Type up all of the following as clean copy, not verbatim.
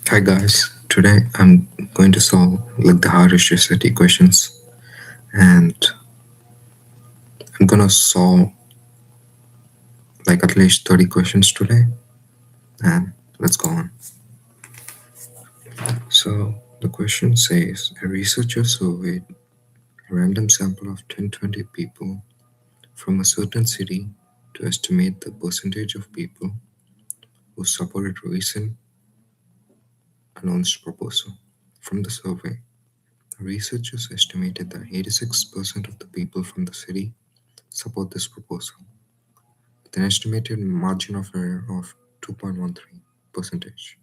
Hi guys, today I'm going to solve like the hardest GCSE questions and I'm gonna solve like at least 30 questions today and let's go on. So the question says a researcher surveyed a random sample of 10-20 people from a certain city to estimate the percentage of people who supported recent announced proposal. From the survey, the researchers estimated that 86% of the people from the city support this proposal with an estimated margin of error of 2.13 percentage.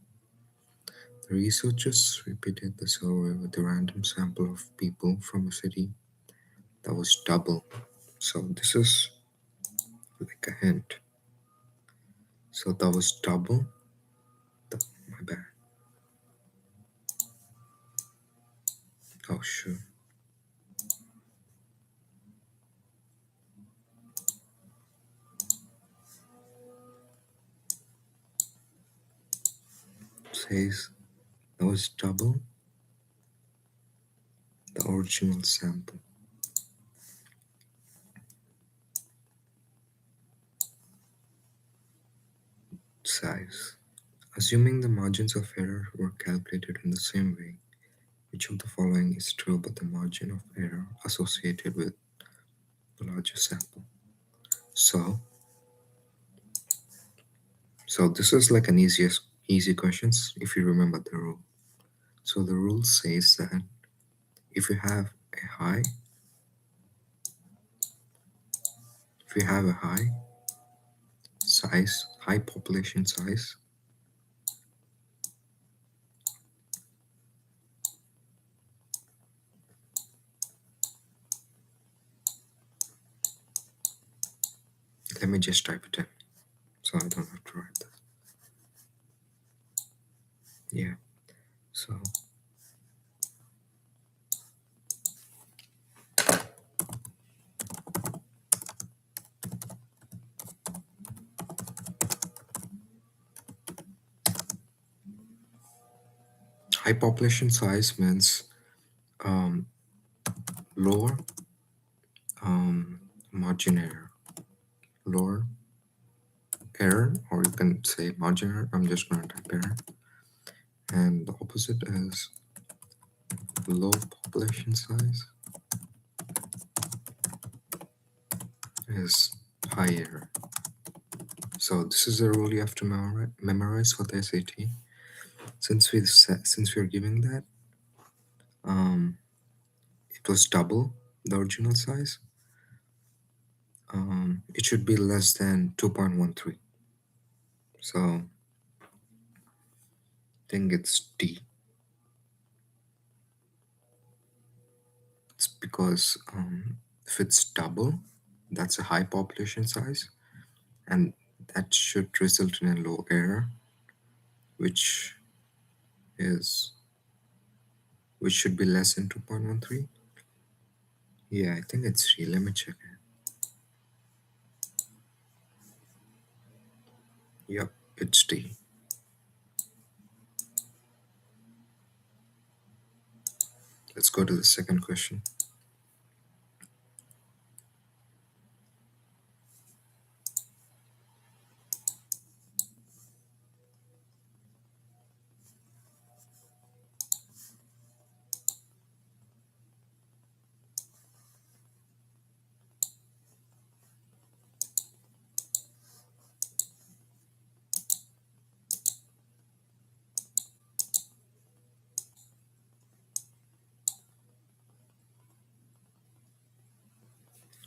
The researchers repeated the survey with a random sample of people from a city that was double. So this is like a hint. So that was double. My bad. Oh sure. Says that was double the original sample size. Assuming the margins of error were calculated in the same way, which of the following is true about the margin of error associated with the larger sample? So So this is like an easy questions if you remember the rule. So the rule says that if you have a high, if you have a high population size, let me just type it in so I don't have to write this. Yeah. So high population size means um, lower margin error, lower error, or you can say margin error. I'm just gonna type error, and the opposite is low population size is high error. So this is a rule you have to memorize for the SAT. Since we're giving that, um, it was double the original size. It should be less than 2.13. So I think it's D. It's because if it's double, that's a high population size, and that should result in a low error, which is which should be less than 2.13. Yeah, I think it's D. Let me check it. Yep, it's D. Let's go to the second question.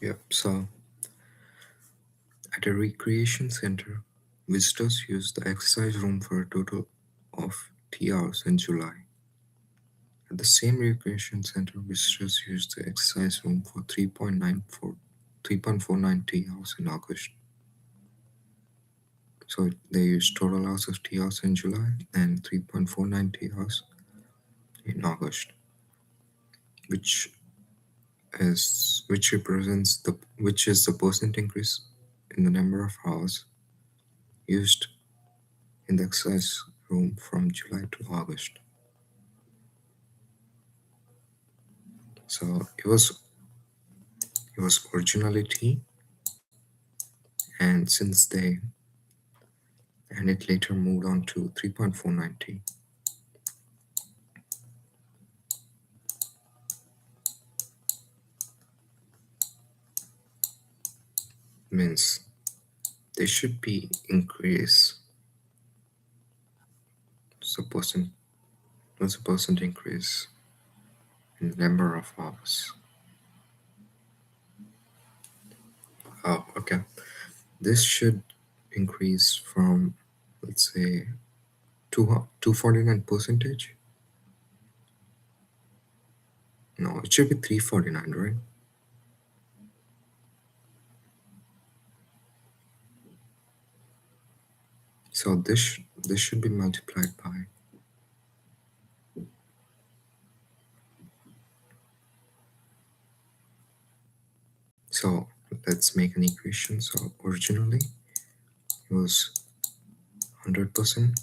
Yep, so at a recreation center, visitors use the exercise room for a total of 3 hours in July. At the same recreation center, visitors use the exercise room for 3.49 T hours in August. So they use total hours of T hours in July and 3.49 T hours in August, which which is the percent increase in the number of hours used in the exercise room from July to August. So it was originally T, and since they and it later moved on to 3.49 T. Means they should be increase. So percent what's a percent increase in number of hours? Oh, okay. This should increase from, let's say, 249 percentage. No, it should be 349, right? So this should be multiplied by. So let's make an equation. So originally it was 100%,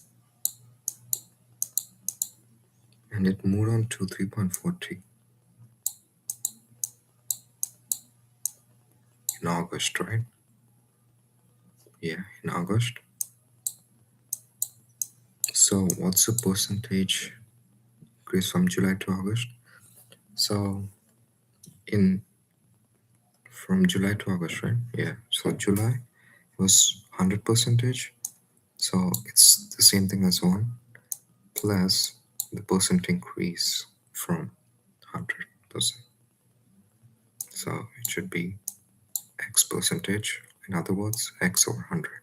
and it moved on to 3.40 in August, right? Yeah, in August. So what's the percentage increase from July to August? So in from July to August, right? Yeah. So July was 100 percentage. So it's the same thing as 1 plus the percent increase from 100%. So it should be X percentage. In other words, X over 100.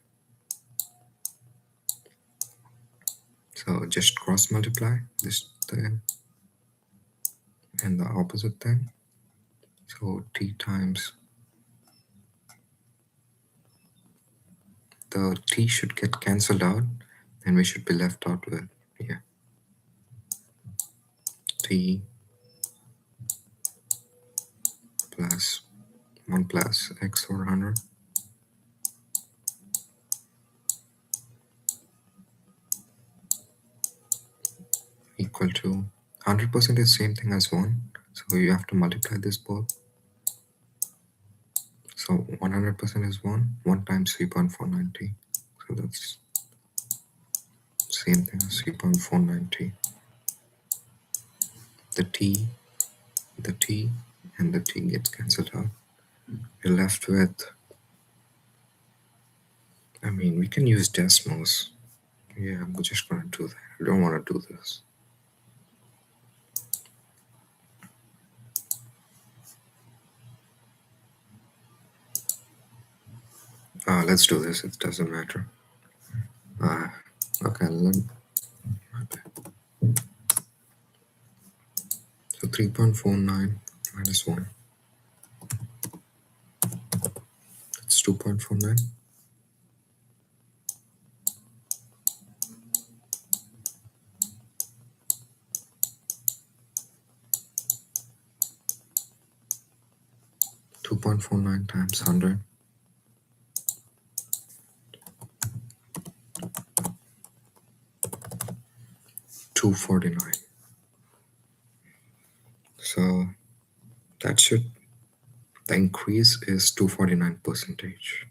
So just cross multiply this thing and the opposite thing. So T times the T should get cancelled out, and we should be left out with, yeah, T plus 1 plus X over 100 equal to 100% is same thing as 1. So you have to multiply this both. So 100% is 1. 1 times 3.490. So that's same thing as 3.490. The T, the T, and the T gets cancelled out. You're left with, I mean, we can use decimals. Yeah, I'm just gonna do that. I don't want to do this. Let's do this. It doesn't matter. Okay, so 3.49 minus 1. It's 2.49. 2.49 times 100. 249. So that should, the increase is 249 percentage.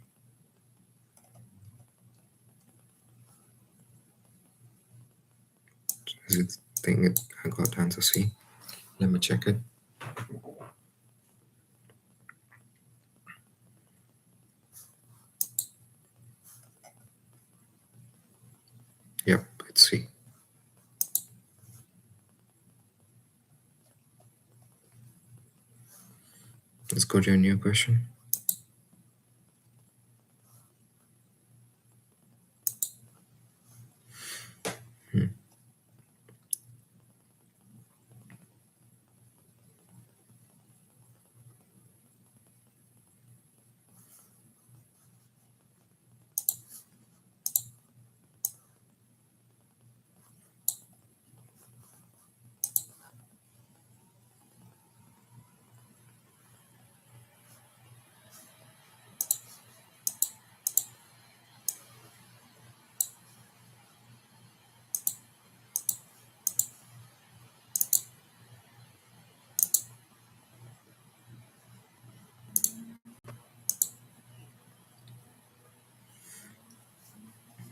Is it thing it I got answer C? Let me check it. Yep, it's C. Let's go to a new question. Hmm.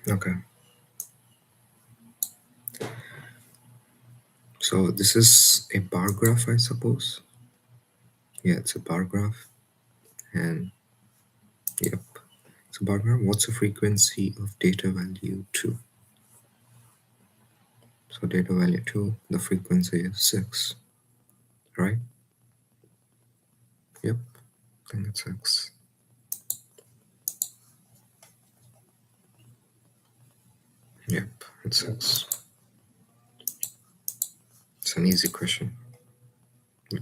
Okay. So this is a bar graph, I suppose. Yeah, it's a bar graph. And yep, it's a bar graph. What's the frequency of data value 2? So data value 2, the frequency is 6, right? Yep, I think it's 6. Yep, it's 6. It's an easy question.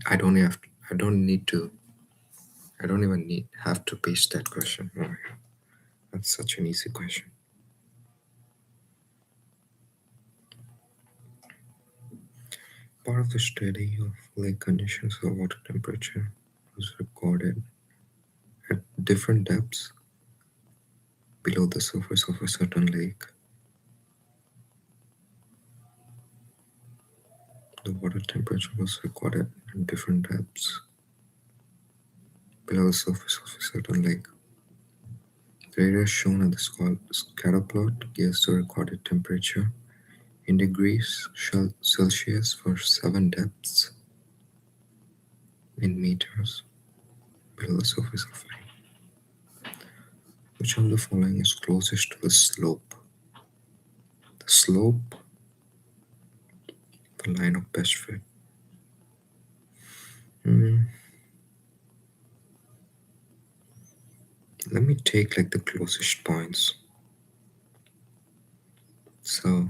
I don't need to, I don't even need, have to paste that question. Oh my God, that's such an easy question. Part of the study of lake conditions or water temperature was recorded at different depths below the surface of a certain lake. The water temperature was recorded at different depths below the surface of a certain lake. The area shown on the scatter plot gives the recorded temperature in degrees Celsius for 7 depths in meters below the surface of lake. Which of the following is closest to the slope? The slope, the line of best fit. Hmm, let me take like the closest points. So,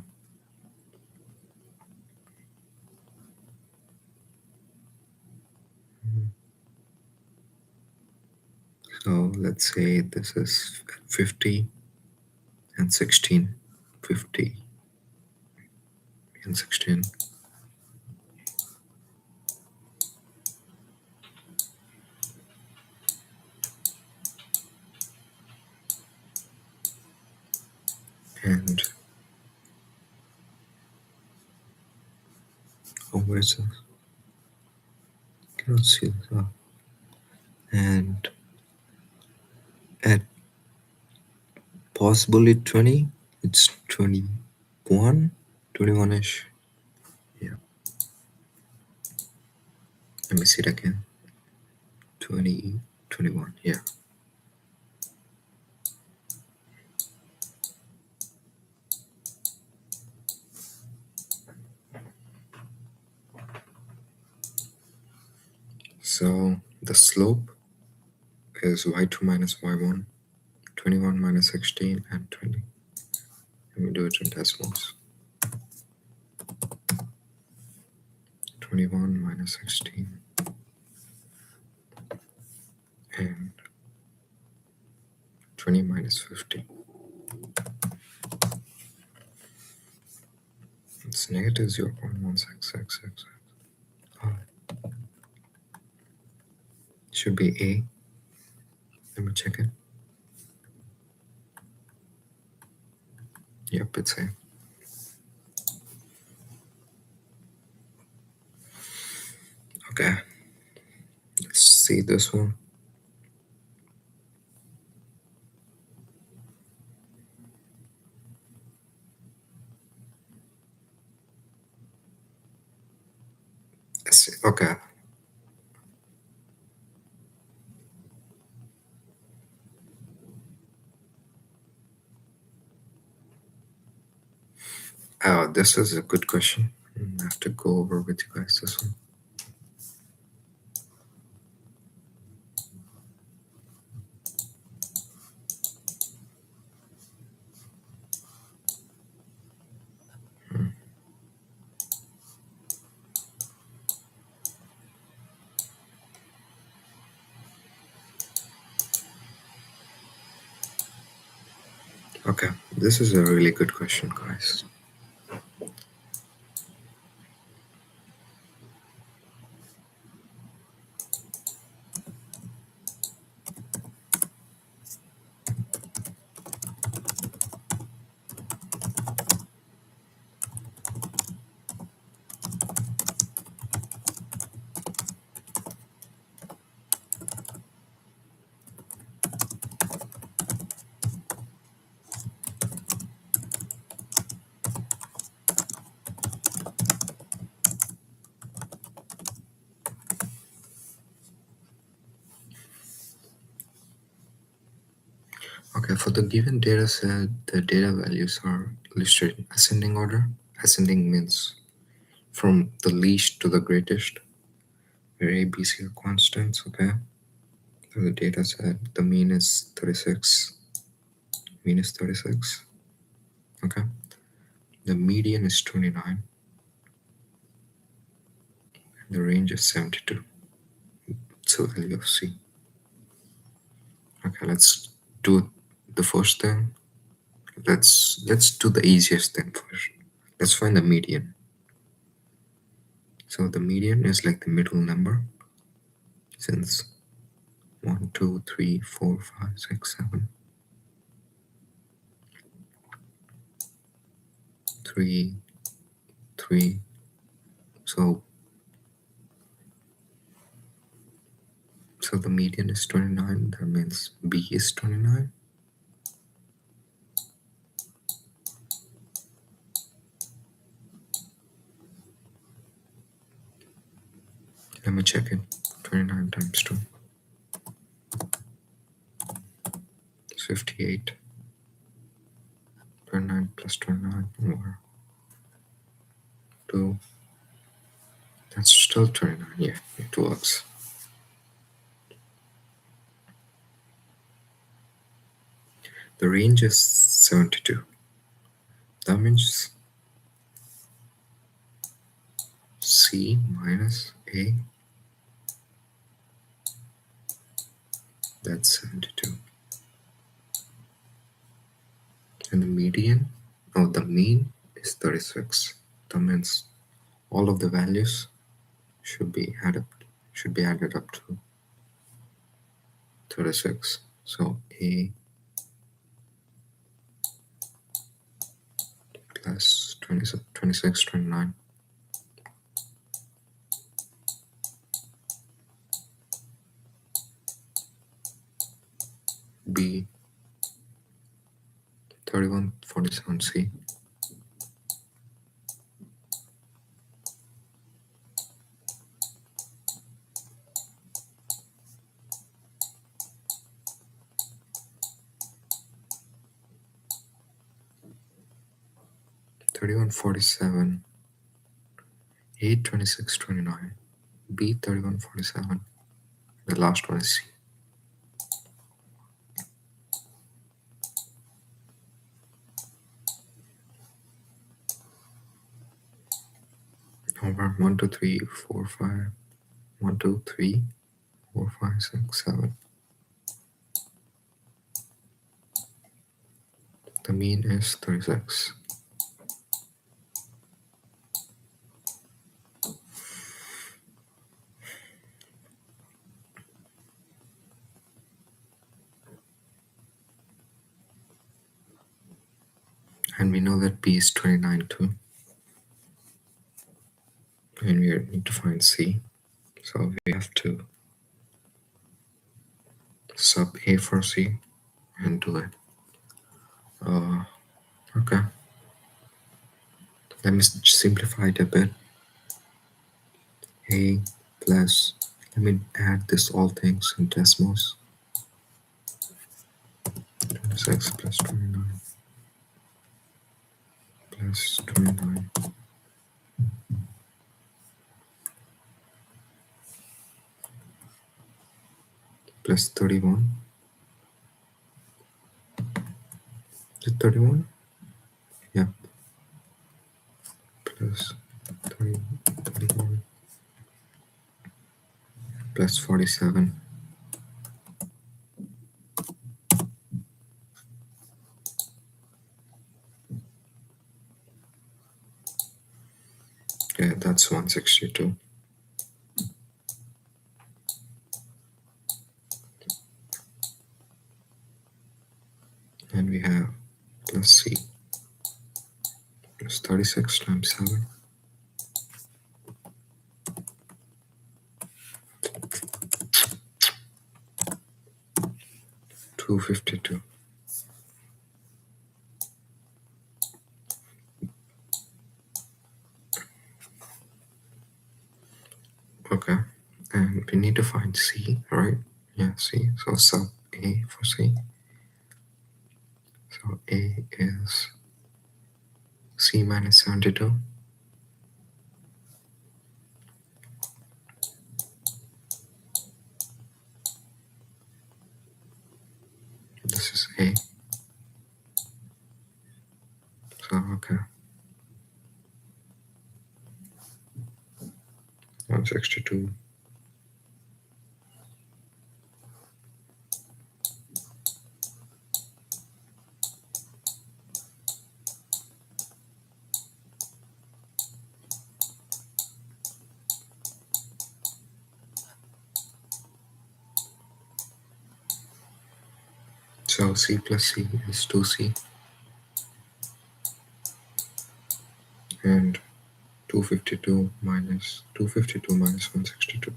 so let's say this is 50 and 16. 50 and 16. And oh, where is this? Cannot see this. Oh. And at possibly 20, it's 21, 21-ish. Yeah, let me see it again. 20, 21. Yeah. So the slope is y2 minus y1, 21 minus 16, and 20. Let me do it in decimals. 21 minus 16 and 20 minus 50. It's negative 0.1666. Oh, should be A. Let me check it. Yep, it's A. Okay, let's see this one. Okay. Oh, this is a good question. I have to go over with you guys this one. Okay, this is a really good question, guys. Okay, for the given data set, the data values are listed in ascending order. Ascending means from the least to the greatest, where A, B, C are constants. Okay, so the data set, the mean is 36. Mean is 36. Okay, the median is 29. And the range is 72. It's a value of C. Okay, let's do the first thing. Let's do the easiest thing first. Let's find the median. So the median is like the middle number, since 1, 2, 3, 4, 5, 6, 7, 3, 3. So the median is 29. That means B is 29. Let me check it. 29 times 2 is 58. 29 plus 29 over 2. That's still 29. Yeah, it works. The range is 72. That means C minus A, that's 72. And the median, the mean is 36. That means all of the values should be added up to 36. So A plus 26, 29. B 31, 47. C 31, 47. A 26, 29. B 31, 47. The last one is C. Over 1, 2, 3, 4, 5. 1, 2, 3, 4, 5, 6, 7. The mean is 36. And we know that B is 29 too. And we need to find C. So we have to sub A for C and do it. Okay. Let me simplify it a bit. A plus, let me add this all things in decimals. 26 plus 29 plus 29 plus 31. Is it 31? Yeah. Plus 31 plus 47. Yeah, that's 162. And we have plus C. Plus 36 times 7. 252. Okay. And we need to find C, right? Yeah, C. So sub A for C. So A is C minus 72. This is A. So, okay. 162 So C plus C is 2C, and 252 minus 162 minus 162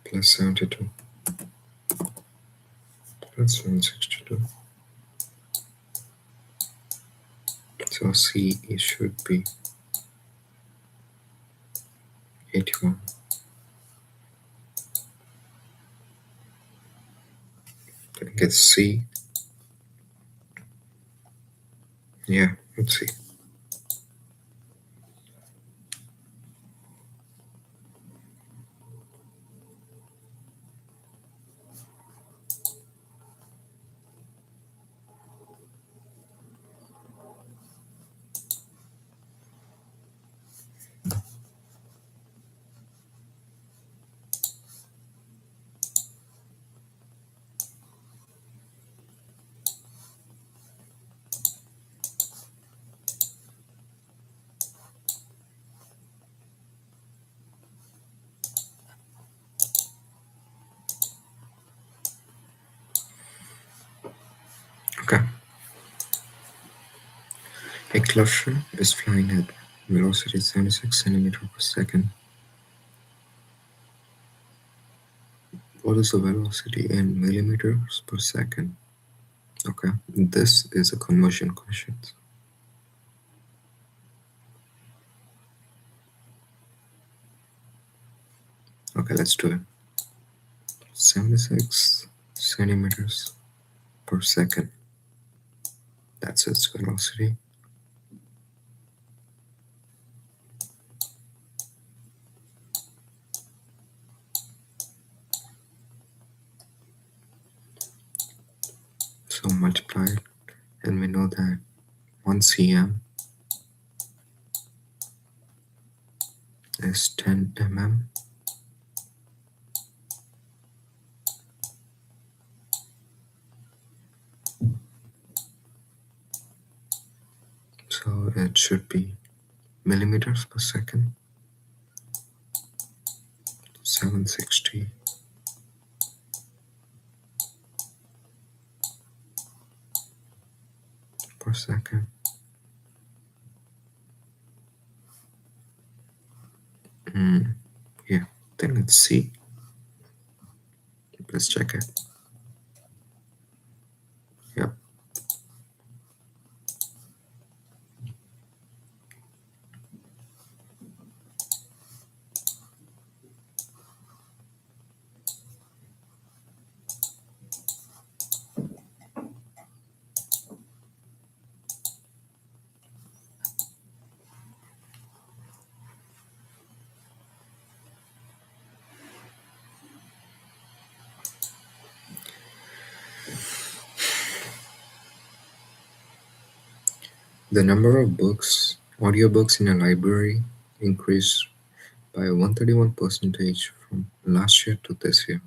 plus 72 plus 162. So C it should be 81. I think it's C. Yeah, it's C. Okay. A cluster is flying at velocity 76 centimeter per second. What is the velocity in millimeters per second? Okay, this is a conversion question. Okay, let's do it. 76 centimeters per second. That's its velocity. So multiply it, and we know that 1 cm is 10 mm. So it should be millimeters per second. 760 per second. Yeah, then let's see. Let's check it. Yep. The number of books, audiobooks in a library increased by 131 percentage from last year to this year.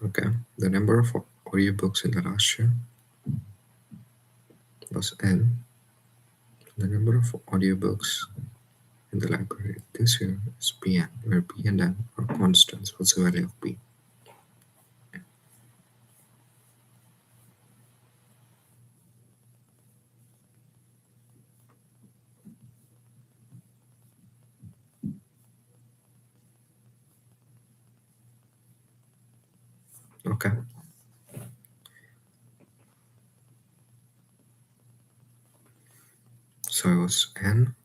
Okay, the number of audiobooks in the last year was N. The number of audiobooks in the library this year is Pn, where P and N are constants. What's the value of P? Okay. So it was N.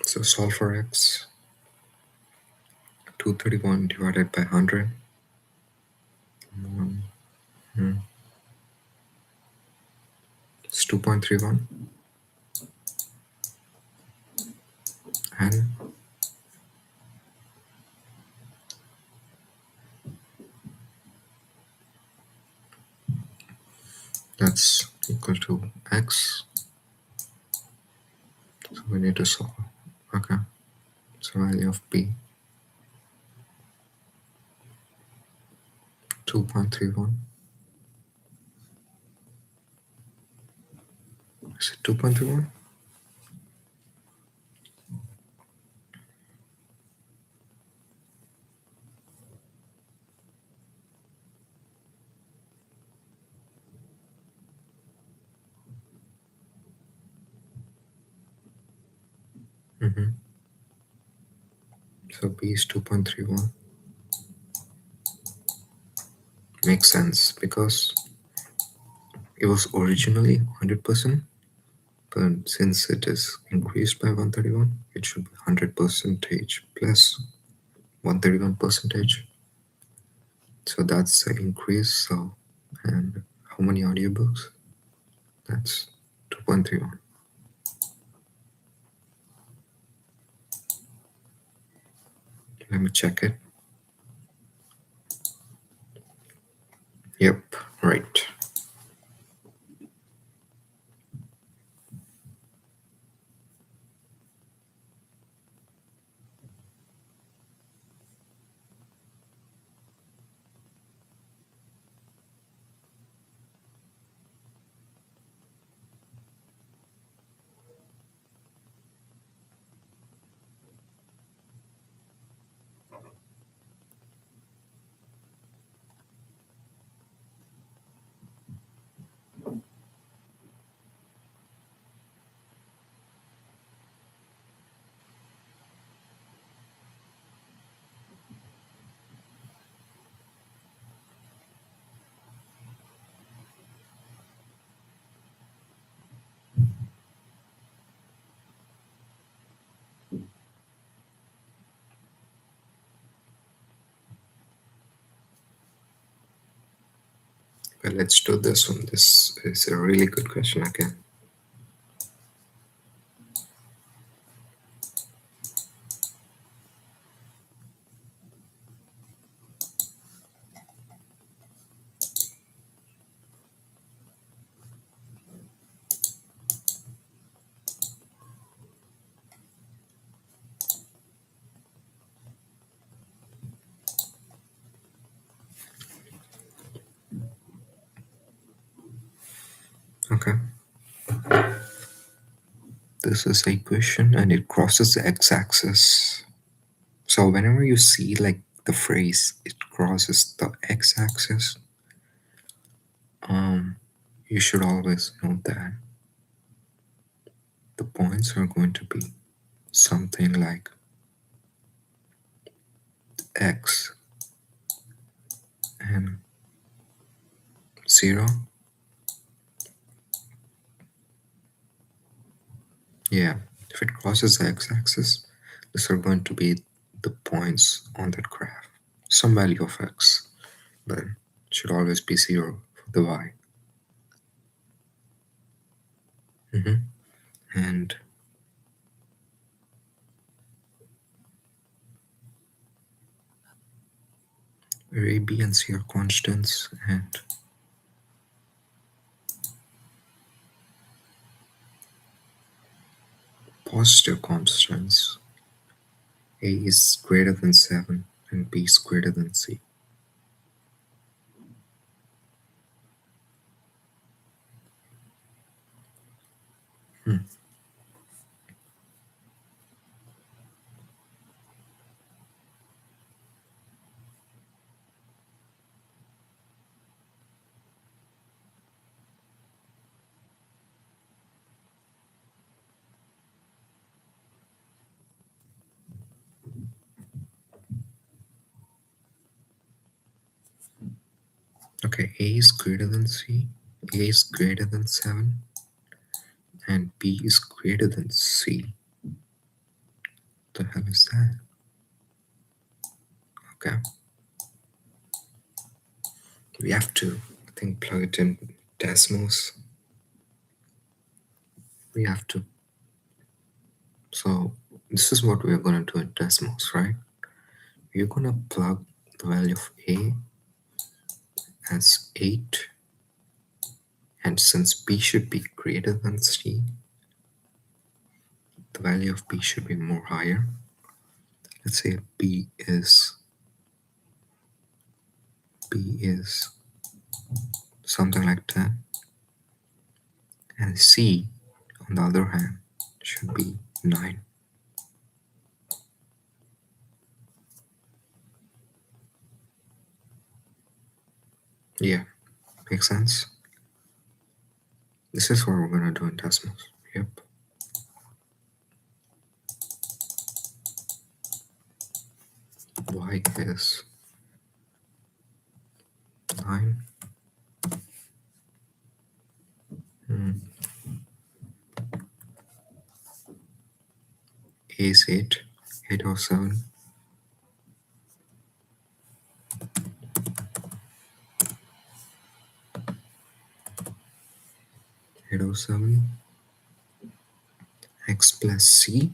So solve for x. 231 divided by 100. It's 2.31. And that's equal to x. So we need to solve. Okay. So value of p 2.31. Is it 2.31? Mm-hmm. So p is 2.31. Makes sense because it was originally 100%, but since it is increased by 131, it should be 100 percentage plus 131 percentage. So that's the increase. So, and how many audiobooks? That's 2.31. Let me check it. Yep, right. Well, let's do this one. This is a really good question again. Okay. This is a question and it crosses the x-axis. So whenever you see like the phrase it crosses the x-axis, you should always know that the points are going to be something like x and 0. Yeah, if it crosses the x-axis, these are going to be the points on that graph. Some value of x, but it should always be 0 for the y. And where a, b, and c are constants, and positive constants, a is greater than 7 and b is greater than c. Okay, a is greater than c, a is greater than 7, and b is greater than c. The hell is that? Okay, we have to, I think, plug it in Desmos. We have to. So this is what we're gonna do in Desmos, right? We're gonna plug the value of a as 8, and since b should be greater than c, the value of b should be more higher. Let's say b is something like 10, and c, on the other hand, should be 9. Yeah, makes sense. This is what we're gonna do in Desmos. Yep. Y is 9. A is 8. 807. 807. X plus c.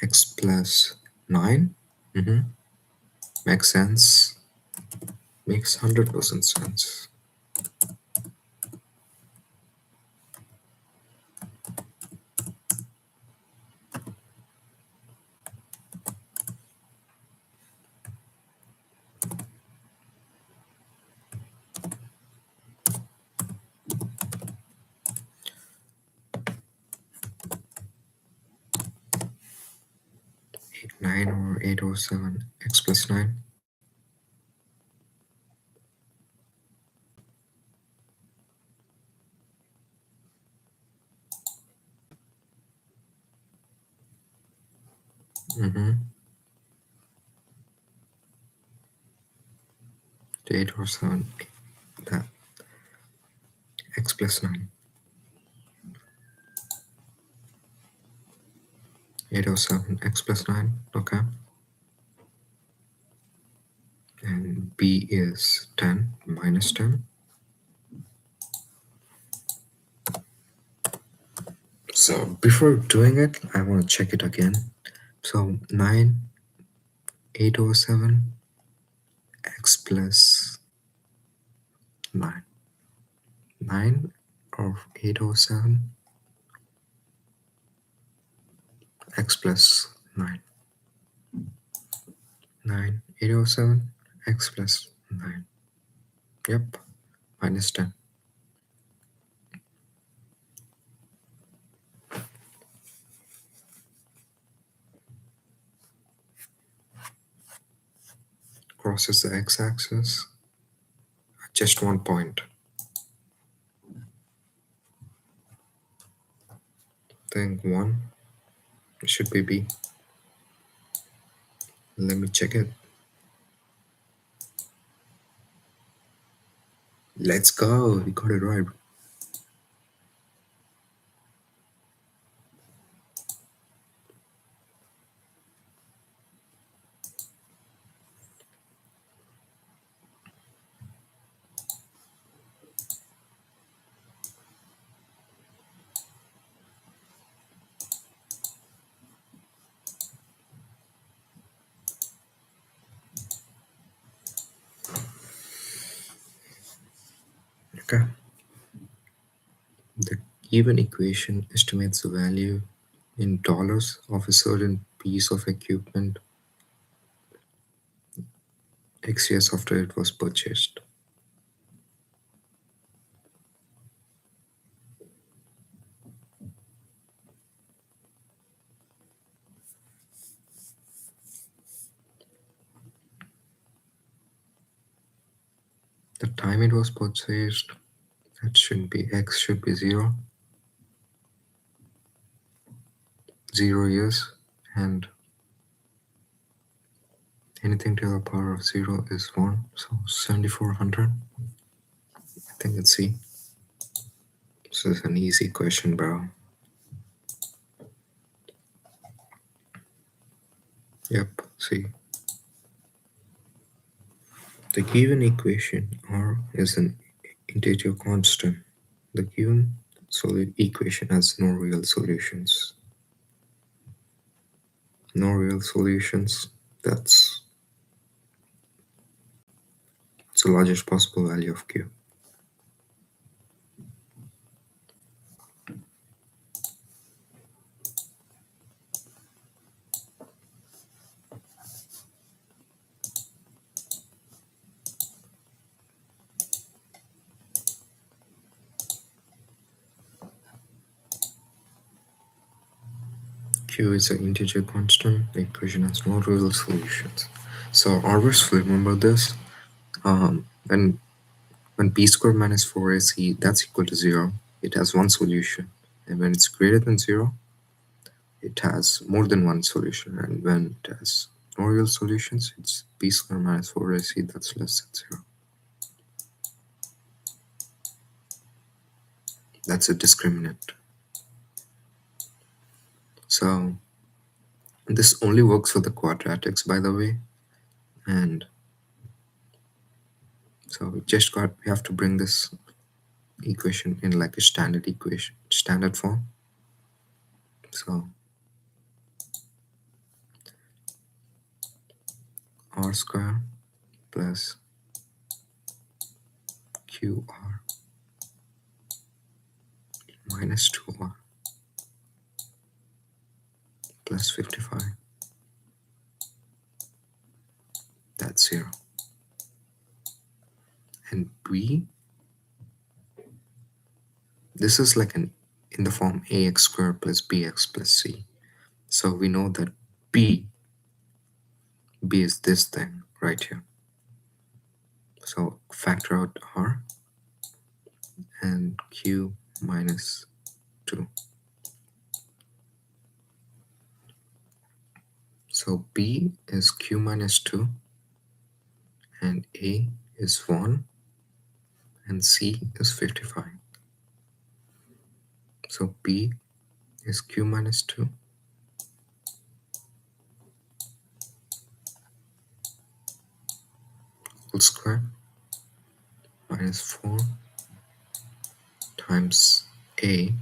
X plus 9. Makes sense. Makes 100% sense. Eight, 9 or 807. X plus 9. Mm-hmm. 807. That. X plus 9. 807. X plus 9. Okay. And b is 10 minus 10. So before doing it, I want to check it again. So 9, 807, x plus 9. 9 of 807, x plus 9. 9, 807, x plus 9. Yep, minus 10. Crosses the x-axis at just one point. Think 1, it should be b. Let me check it. Let's go. We got it right. Okay. The given equation estimates the value in dollars of a certain piece of equipment X years after it was purchased. The time it was purchased, that should be X should be 0 years, and anything to the power of 0 is 1, so 7400. I think it's C. This is an easy question, bro. Yep, C. The given equation R is an integer constant. The given equation has no real solutions. No real solutions. That's the largest possible value of Q. Q is an integer constant. The equation has no real solutions. So always remember this. When p squared minus 4ac, that's equal to 0, it has one solution. And when it's greater than 0, it has more than one solution. And when it has no real solutions, it's p squared minus 4ac, that's less than 0. That's a discriminant. So this only works for the quadratics, by the way. And so we have to bring this equation in like a standard form. So r square plus qr minus 2r plus 55, that's 0. And b, this is like in the form ax squared plus bx plus c. So we know that b is this thing right here. So factor out r and q minus 2. So b is q minus 2 and a is 1 and c is 55. So b is q minus 2 whole square minus 4 times a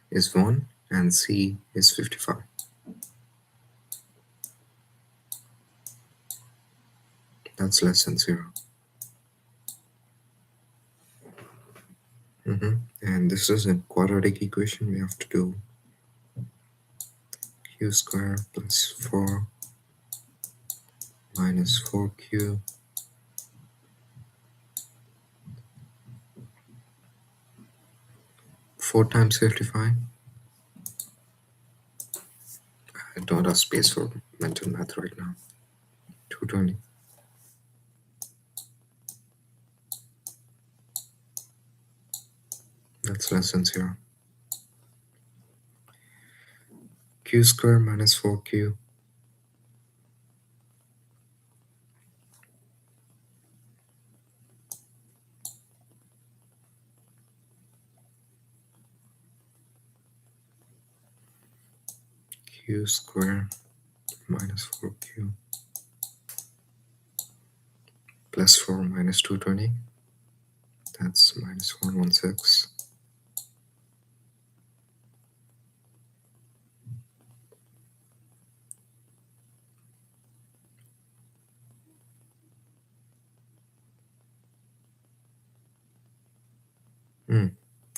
is 1 and c is 55. That's less than 0. And this is a quadratic equation. We have to do q square plus 4 minus 4q 4 times 55. I don't have space for mental math right now. 220. That's less than 0. Q square minus 4q q square minus 4q plus 4 minus 220. That's minus 116.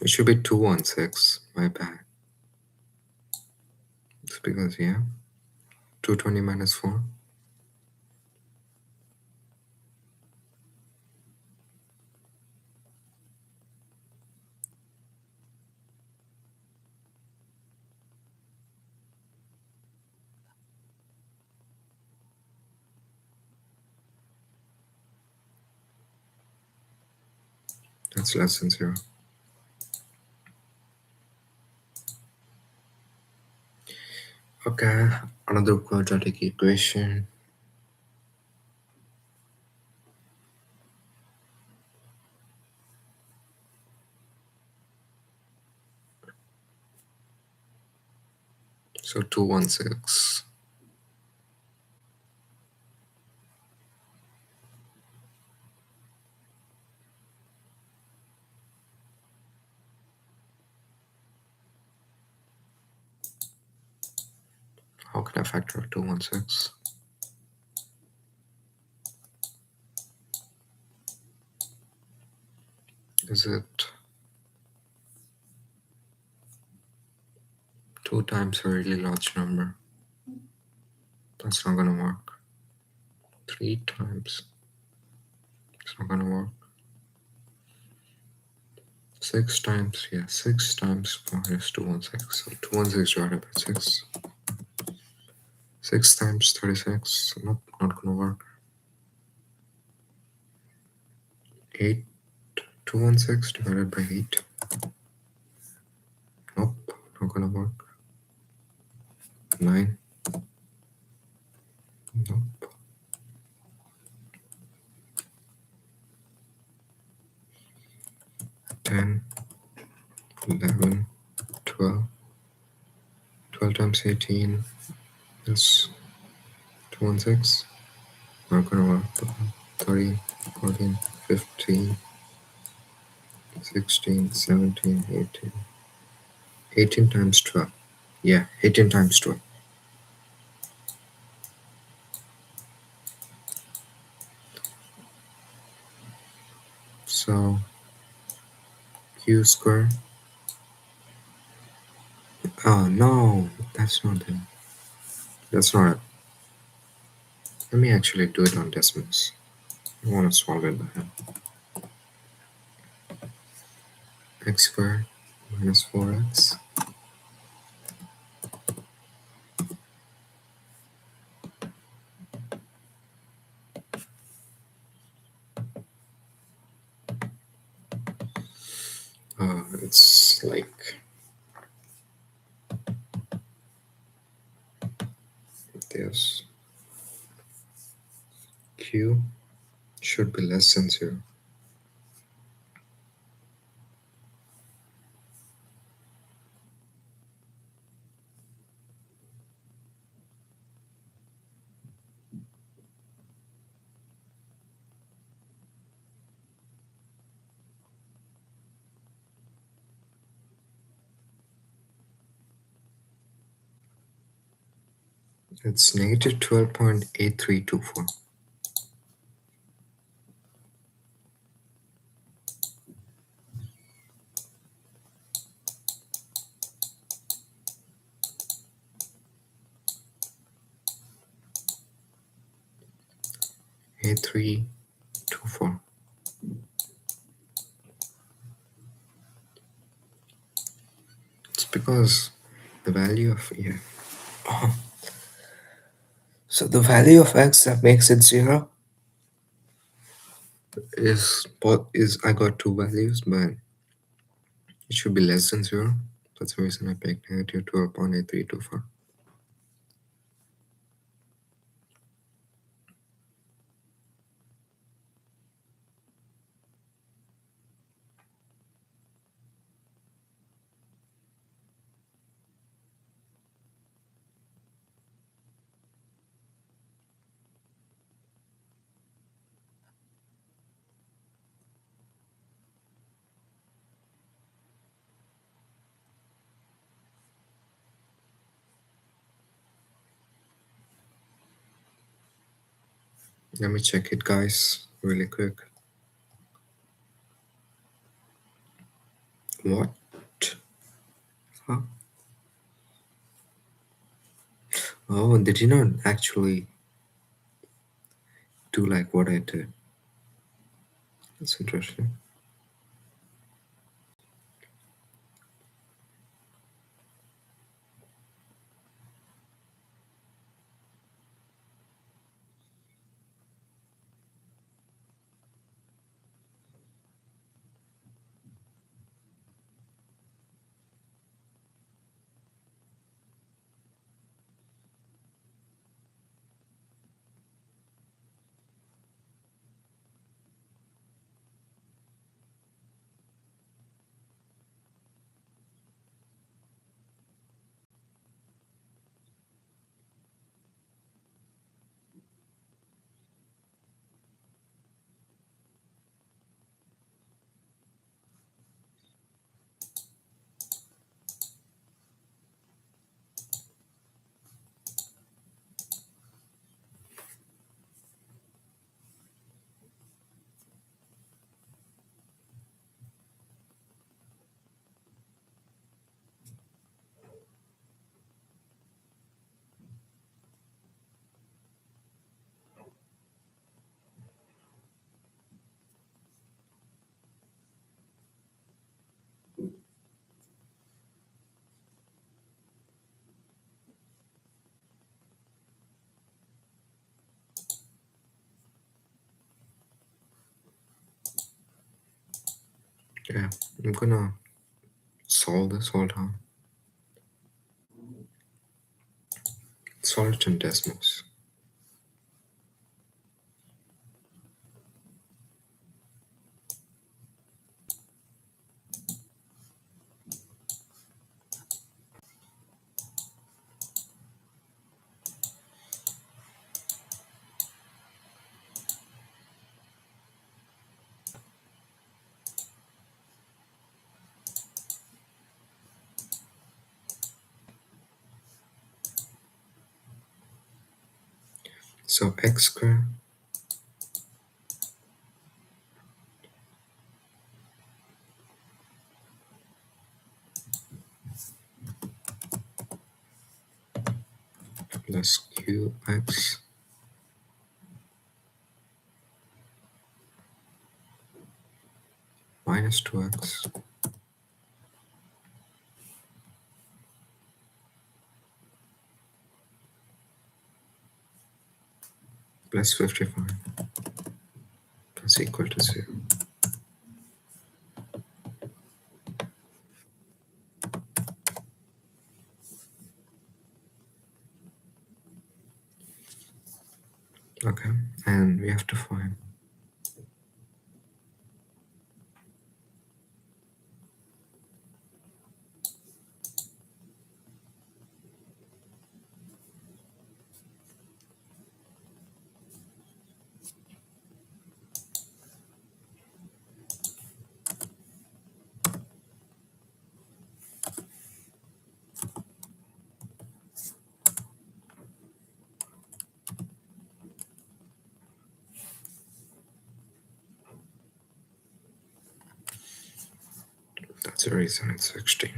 It should be 216. My bad. It's because, yeah, 220 minus 4. That's less than 0. Okay, another quadratic equation. So 216. How can I factor out 216? Is it 2 times a really large number? That's not gonna work. 3 times. It's not gonna work. 6 times, yeah, 6 times 4 is 216. So 216 divided by 6. 6 times 36. Nope, not gonna work. 8. 216 divided by 8. Nope, not gonna work. 9. Nope. 10. 11. 12. 12 times 18 is 216. Not gonna work. 13, 14, 15, 16, 17, 18. 18 times 12. Yeah, 18 times 12. So q square. Oh no, that's not it. That's not it. Let me actually do it on decimals. I want to solve it by hand. X squared minus 4x. It's like this. Q should be less than 0. It's negative 12.8324. A324. It's because the value of so the value of x that makes it 0 is I got two values, but it should be less than 0. That's the reason I picked negative 12.8324. Let me check it, guys, really quick. What? Huh? Oh, they did not actually do like what I did. That's interesting. Yeah, I'm gonna solve this. Hold on. Solve it in Desmos. So x squared plus qx minus 2x plus 55 is equal to 0. Okay, and we have to find that's the reason it's 16.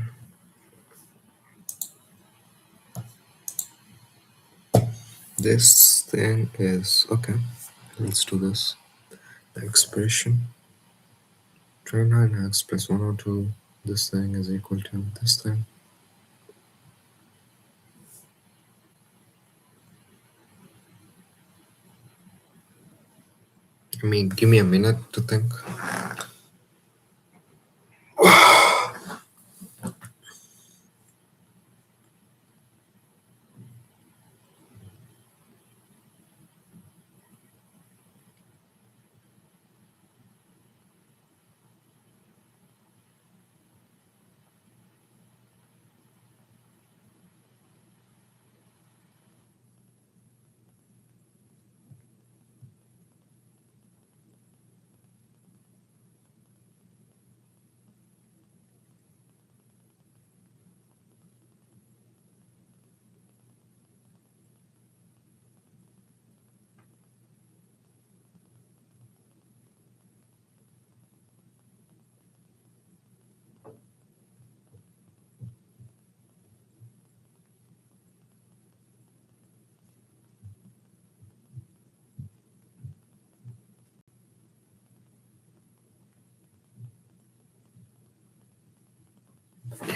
This thing is okay. Let's do this. The expression 29x plus 102. This thing is equal to this thing. Give me a minute to think.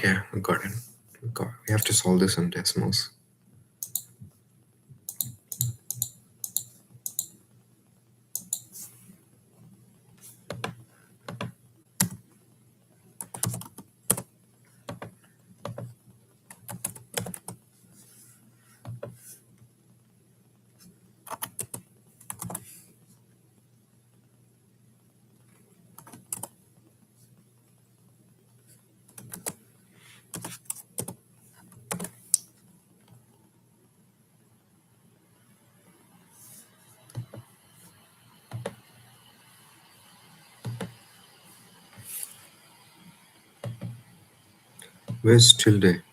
Okay, I got it. We have to solve this in Desmos. Where's Tilde?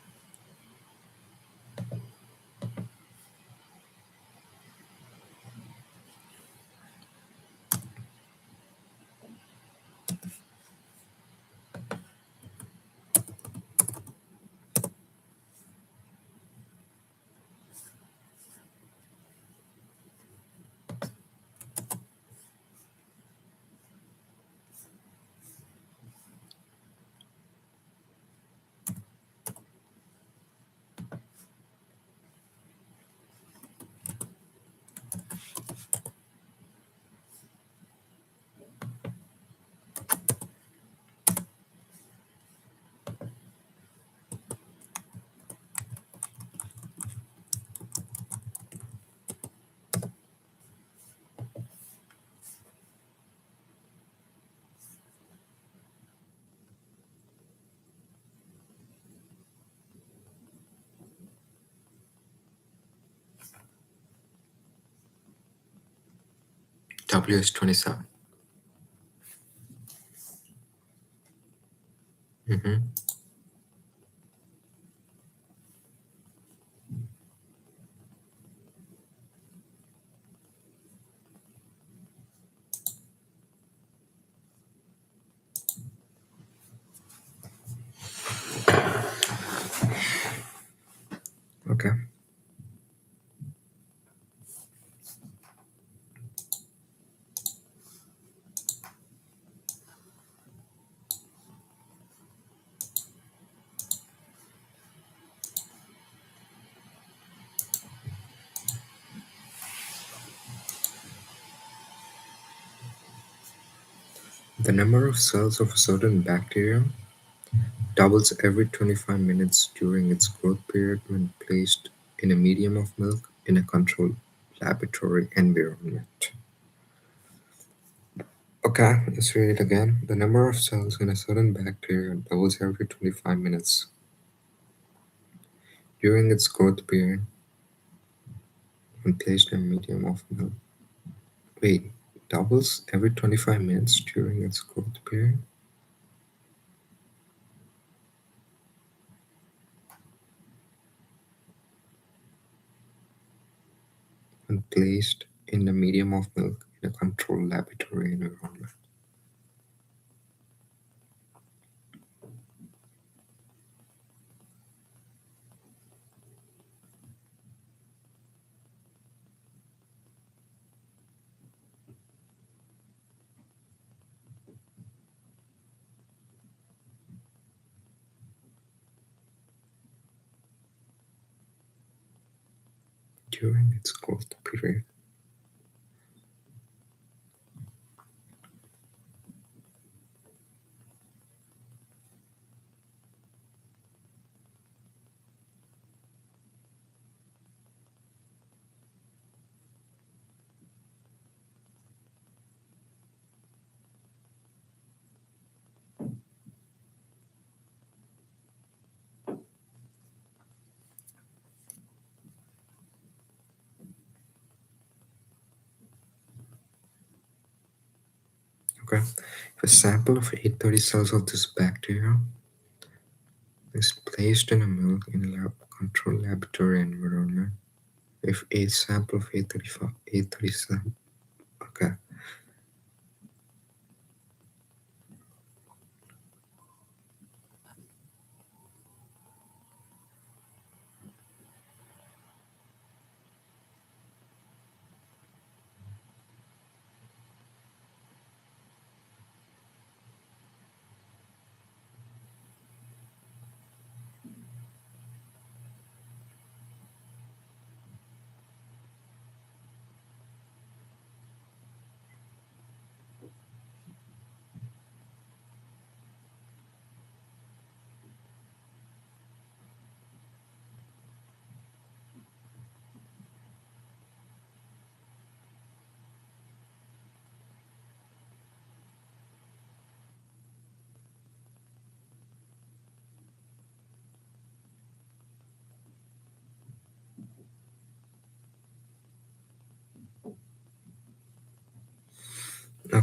WS27. Mm-hmm. Okay. The number of cells of a certain bacteria doubles every 25 minutes during its growth period when placed in a medium of milk in a controlled laboratory environment. Okay, let's read it again. The number of cells in a certain bacteria doubles every 25 minutes during its growth period when placed in a medium of milk. Wait, doubles every 25 minutes during its growth period when placed in the medium of milk in a controlled laboratory environment. During its growth period. Okay. If a sample of 830 cells of this bacteria is placed in a milk in a controlled laboratory environment, if a sample of 835, 837, okay,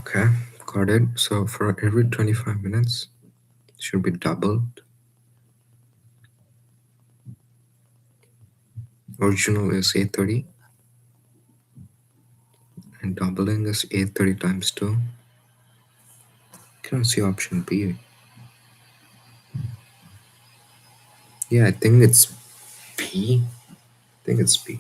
Okay, got it. So for every 25 minutes, it should be doubled. Original is 830 and doubling is 830 times 2. Can I see option B? Yeah, I think it's B. I think it's B.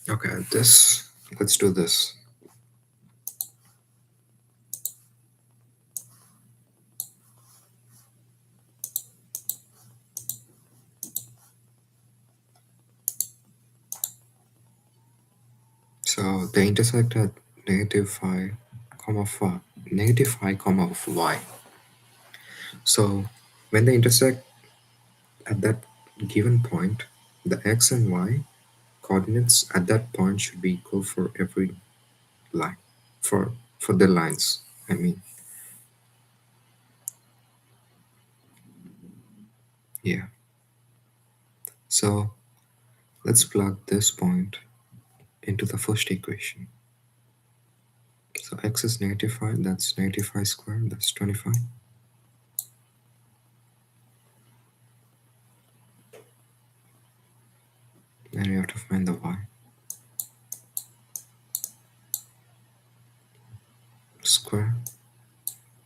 Okay, this. Let's do this. So they intersect at negative 5 comma 5, negative 5 comma of y. So when they intersect at that given point, the x and y coordinates at that point should be equal for every line. For the lines, I mean. Yeah. So let's plug this point into the first equation. So x is negative 5, that's negative 5 squared, that's 25. Then we have to find the y. Square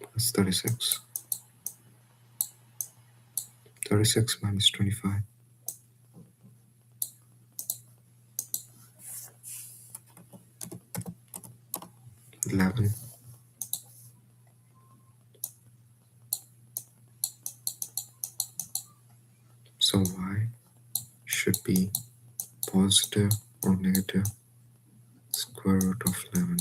plus 36. 36 minus 25. 11. So y should be positive or negative square root of 11.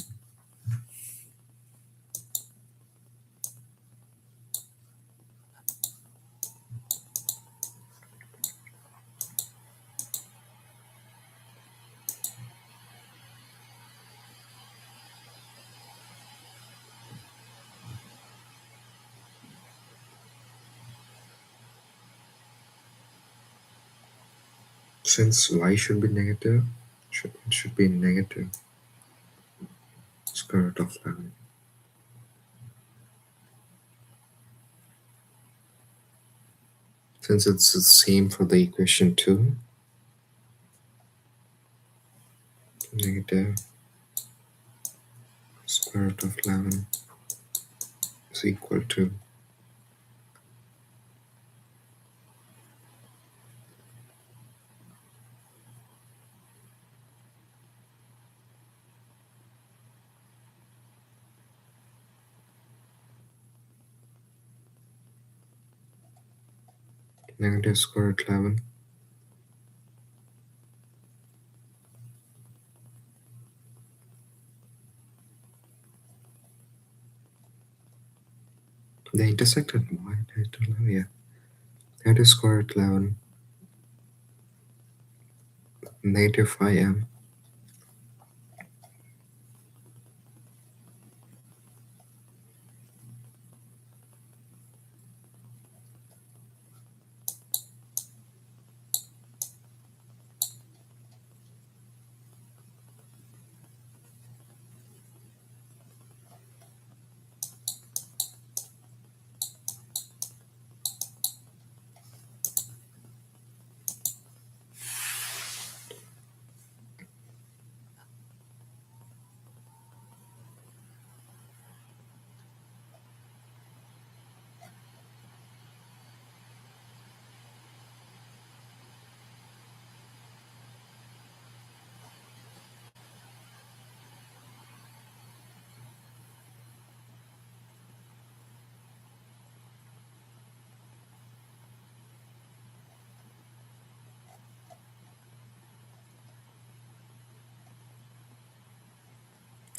Since y should be negative, it should be negative square root of 11. Since it's the same for the equation 2, negative square root of 11 is equal to negative square root 11 they intersect at y, yeah. Negative square root 11, negative 5m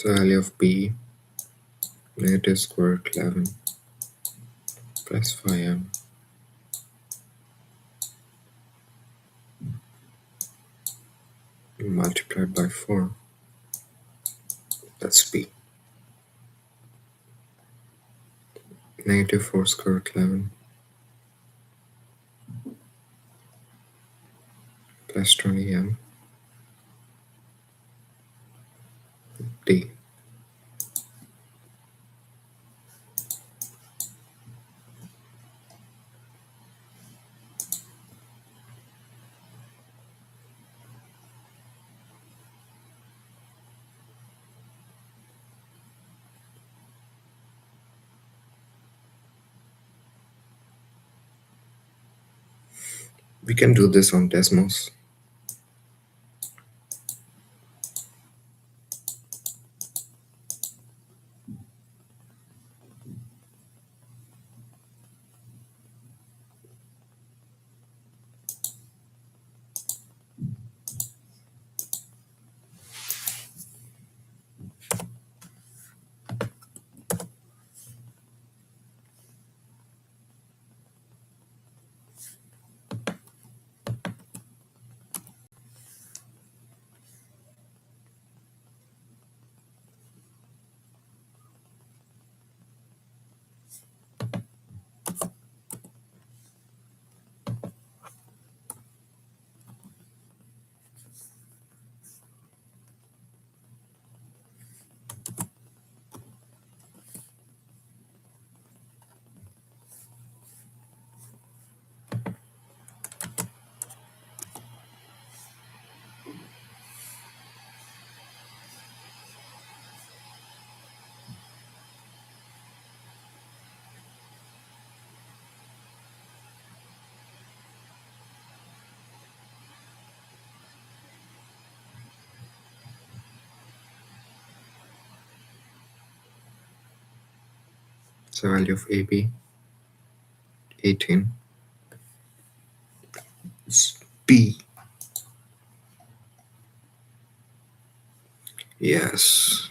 The value of p negative square root 11 plus 5m multiplied by 4, that's p. Negative 4 square root 11 plus 20m d. We can do this on Desmos. The value of AB 18 is B. Yes.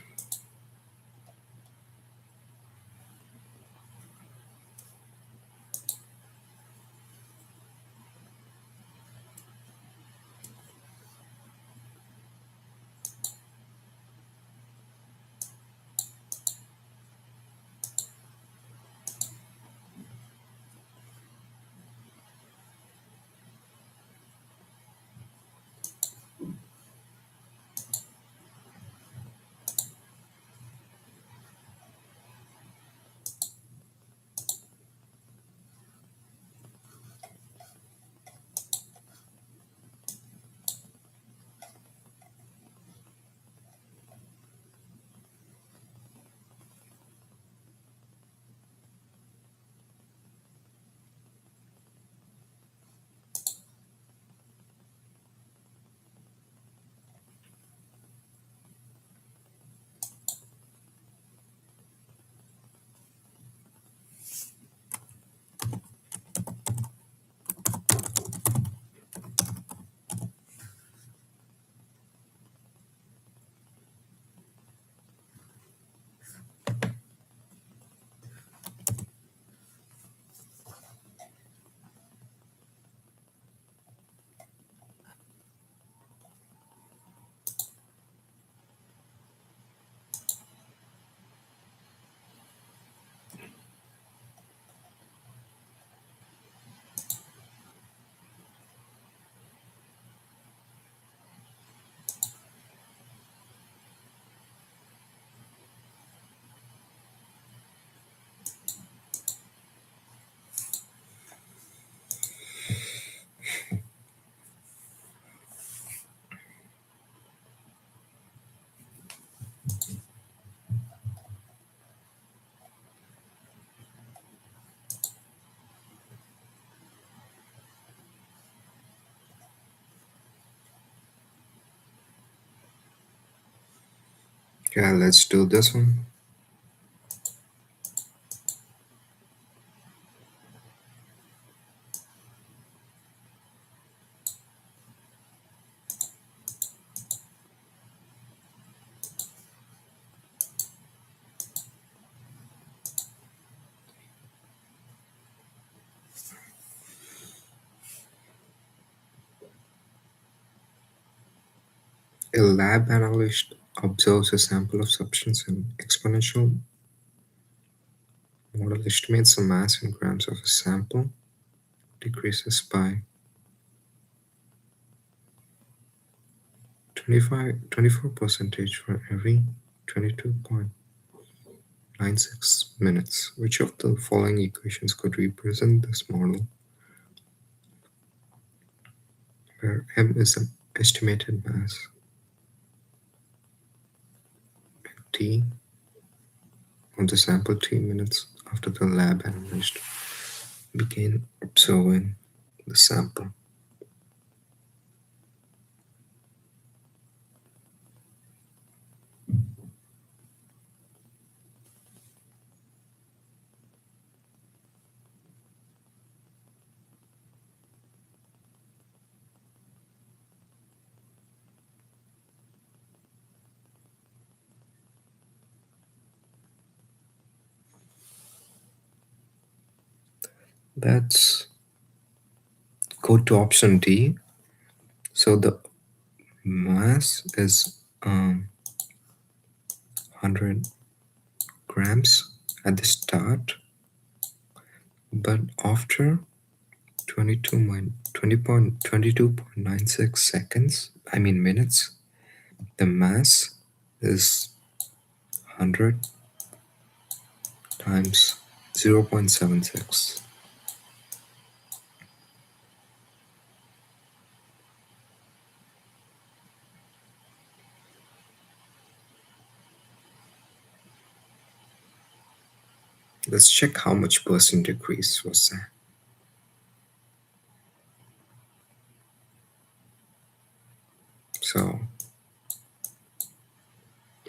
Yeah, let's do this one. A lab analyst observes a sample of substance and exponential model estimates the mass in grams of a sample decreases by 24 percentage for every 22.96 minutes. Which of the following equations could represent this model where m is an estimated mass, t of the sample t minutes after the lab analyst began observing the sample? Let's go to option D. So the mass is 100 grams at the start, but after 22.96 seconds, I mean minutes, the mass is 100 times 0.76. Let's check how much percent decrease was that. So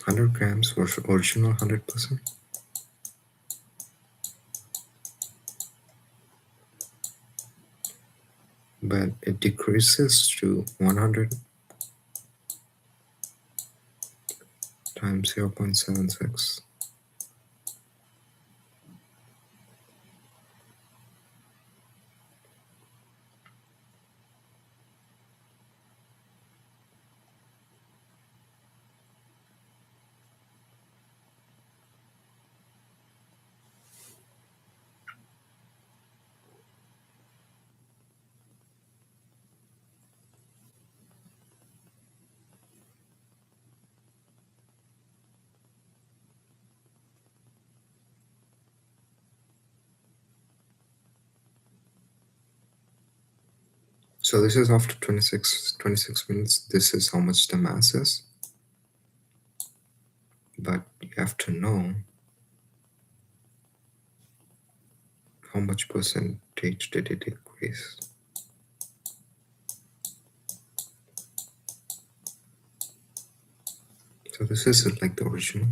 100 grams was original 100%, but it decreases to 100 times 0.76. So this is after 26 minutes. This is how much the mass is. But you have to know how much percentage did it decrease. So this is like the original.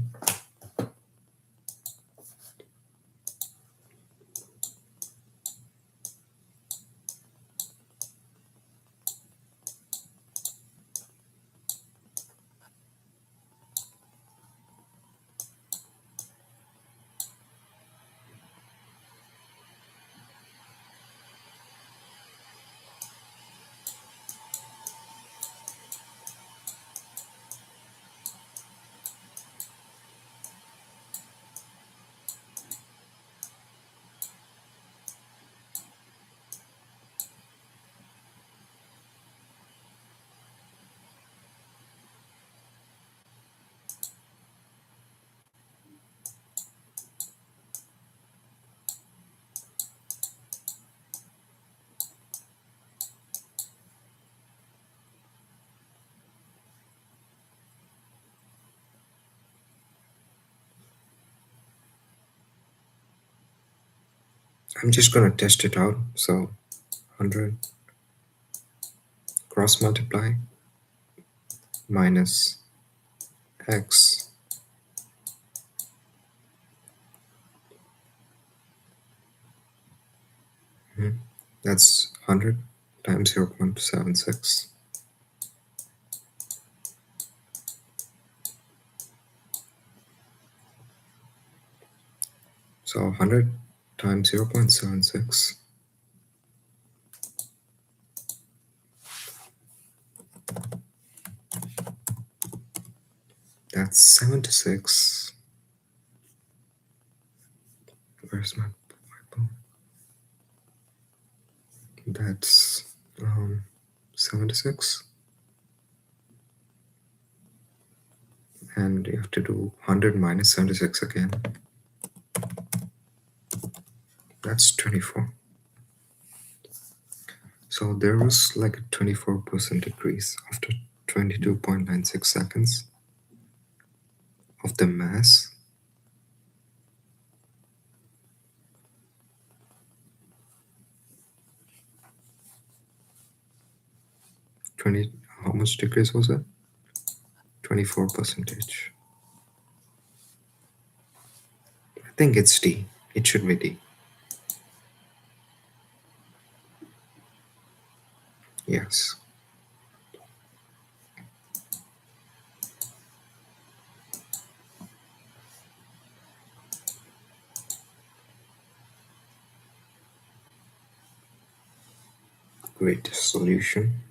I'm just gonna test it out. So 100 cross multiply minus x that's 100 times 0.76. So 100 times 0.76. That's 76. Where's my Bible? That's 76. And you have to do 100 minus 76 again. That's 24. So there was like a 24% decrease after 22.96 seconds of the mass. 20, how much decrease was it? 24 percentage. I think it's D. It should be D. Yes. Great solution.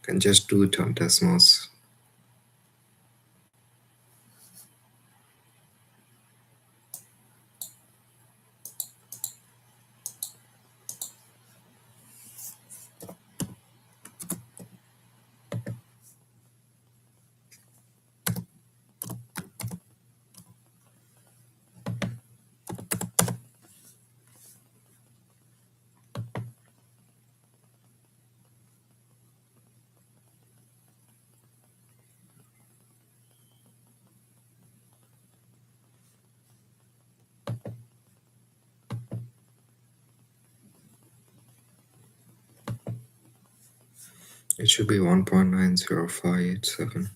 Can just do it on Desmos. It should be 1.90587.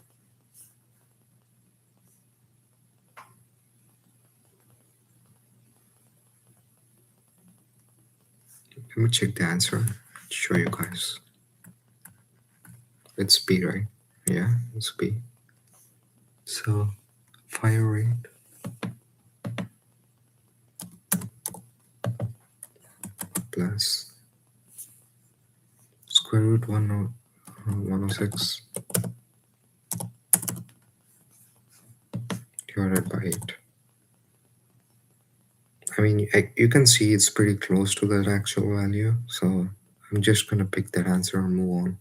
Let me check the answer. Show you guys. It's B, right? Yeah, it's B. So fire rate plus square root 106 divided by 8. I mean, you can see it's pretty close to that actual value, so I'm just gonna pick that answer and move on.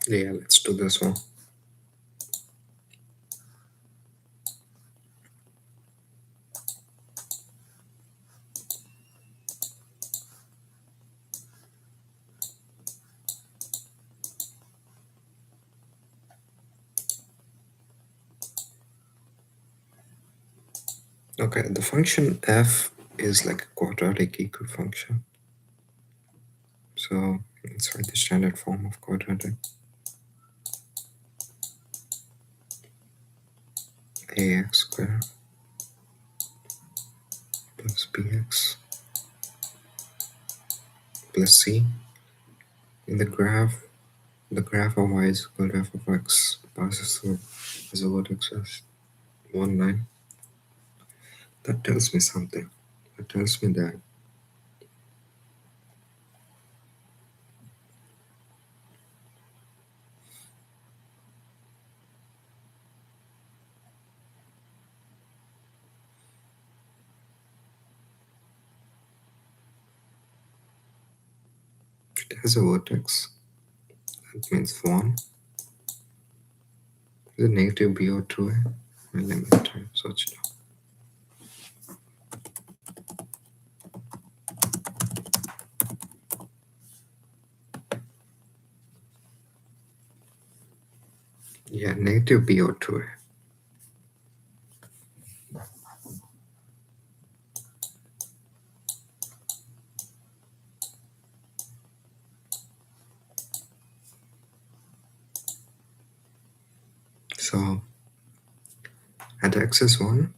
Yeah, let's do this one. Okay, the function f is like a quadratic equal function. So let's write the standard form of quadratic. Ax squared plus bx plus c. In the graph of y is equal to f of x passes through as a vertex as 1 line. That tells me something. That tells me that it has a vertex. That means 1. Is it negative b or 2a? Limit time, so it's no. Yeah, negative b over 2a. So at axis 1,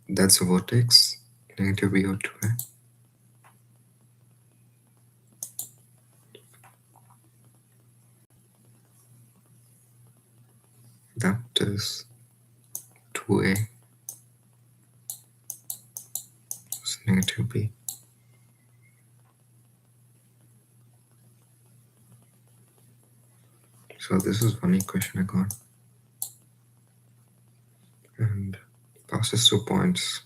that's a vertex, negative b over 2a. That is 2a is negative b. So this is one equation I got. And passes through points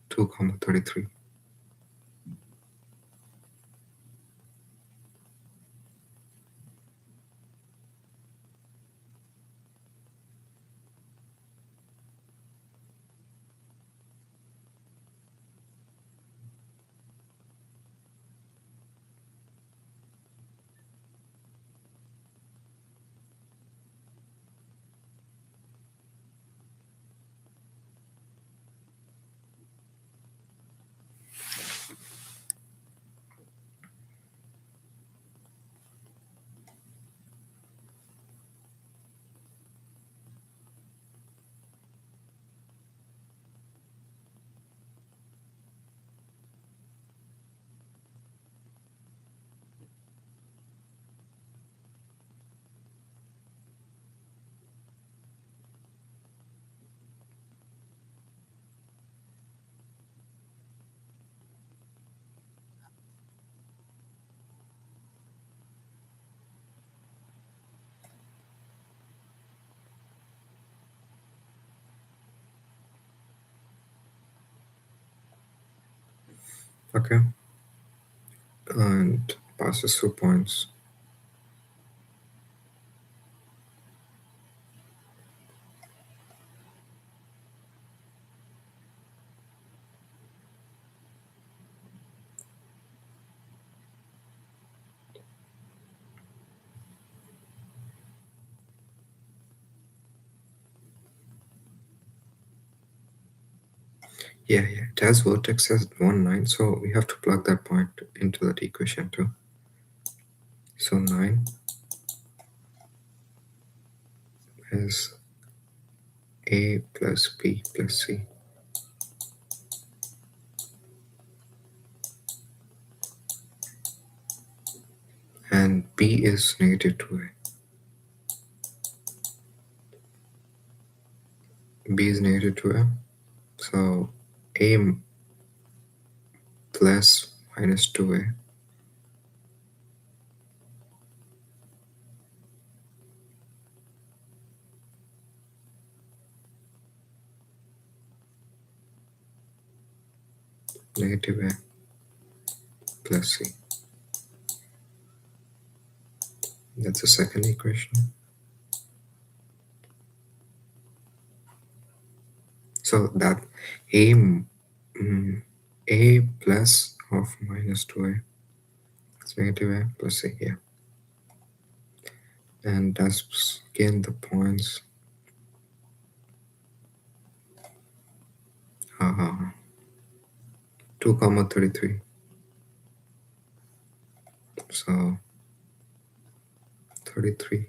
2, 33. Okay. And passes through points. Yeah, it has vertex as 1, 9, so we have to plug that point into that equation too. So 9 is a plus b plus c. And b is negative 2a. B is negative 2a. So a plus minus 2a negative a plus c. That's the second equation. So that a a plus of minus 2a is negative a plus c here. And that's again the points 2, 33. So 33,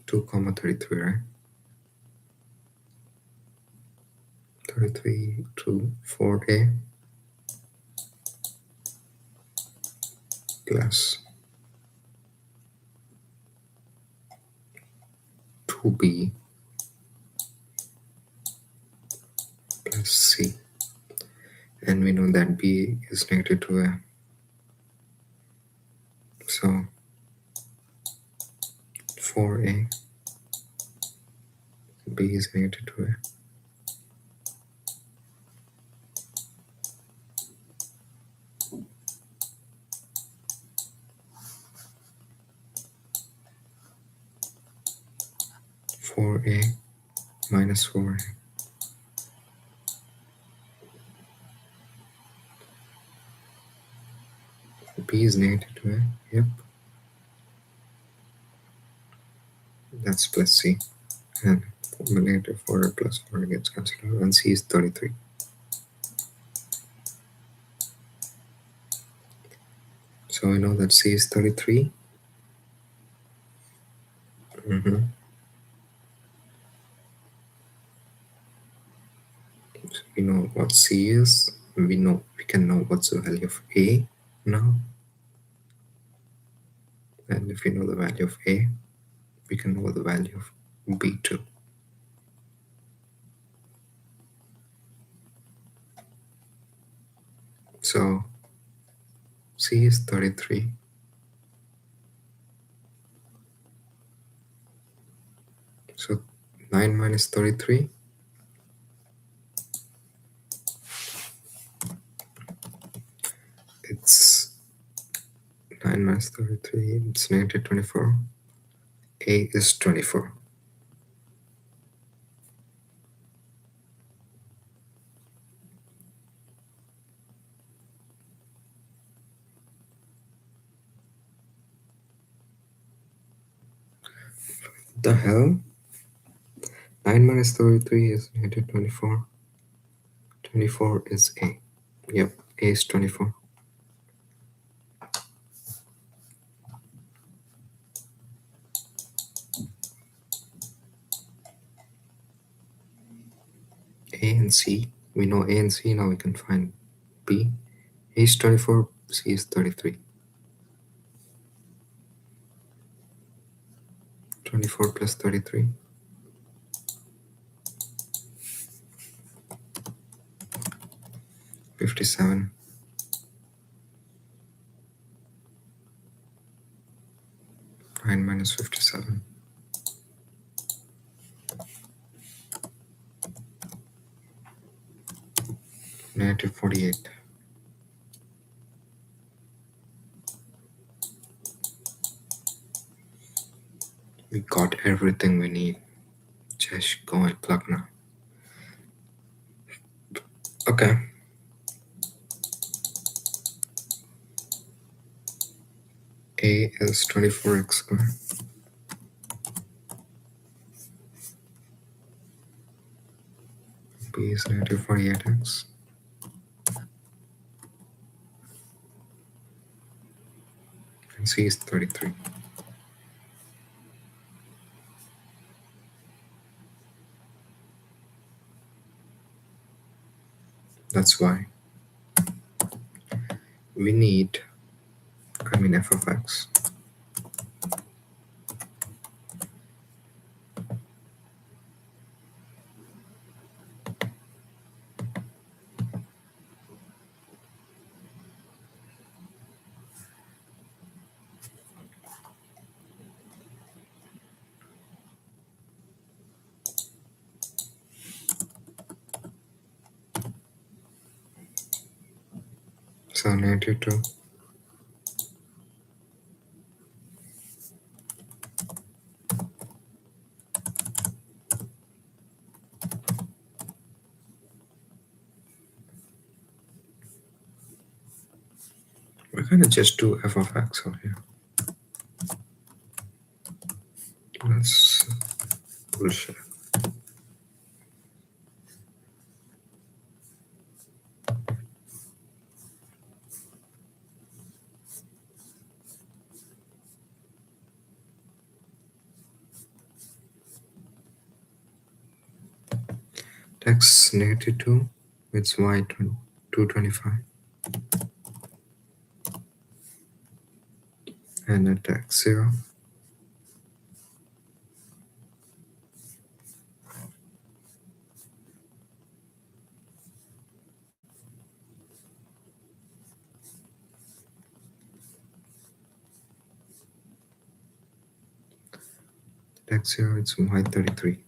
2, 33, right? 33 to 4a plus 2b plus c. And we know that b is negative 2a. So 4a, b is negative 2a. 4a minus 4a. B is negative 2a. Yep. That's plus C. And negative 4 plus 4 gets considered, and C is 33. So we know that C is 33. Mm-hmm. So we know what C is. We can know what's the value of A now. And if we know the value of A, we can know the value of B too. So C is 33. So 9 minus 33, it's 9 minus 33, it's negative 24. A is 24. The hell? 9 minus 33 is negative 24. 24 is A. Yep, A is 24. A and C. We know A and C, now we can find B. A is 24, C is 33. 24 plus 33. 57. 9 minus 57. Negative 48. We got everything we need. Just go and plug now. Okay. A is 24x squared. B is negative 48x. And C is 33. That's why we need, f of x. So negative 2. We're gonna just do f of x over here. That's bullshit. X negative 2, it's y 225. And at x 0, at x 0, it's y 33.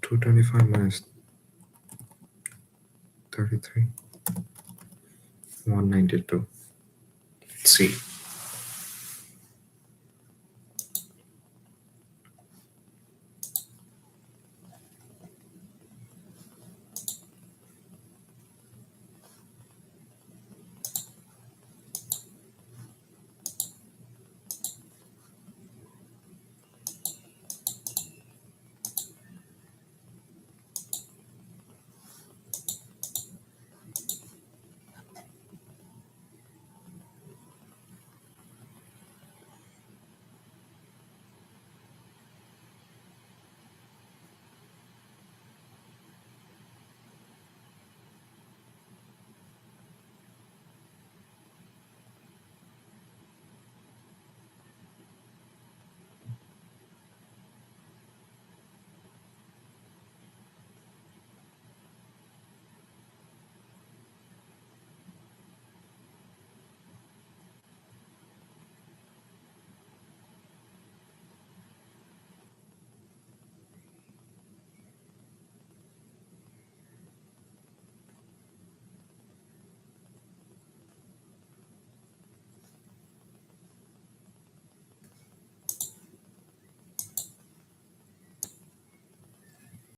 225 minus 33. 192. Let's see.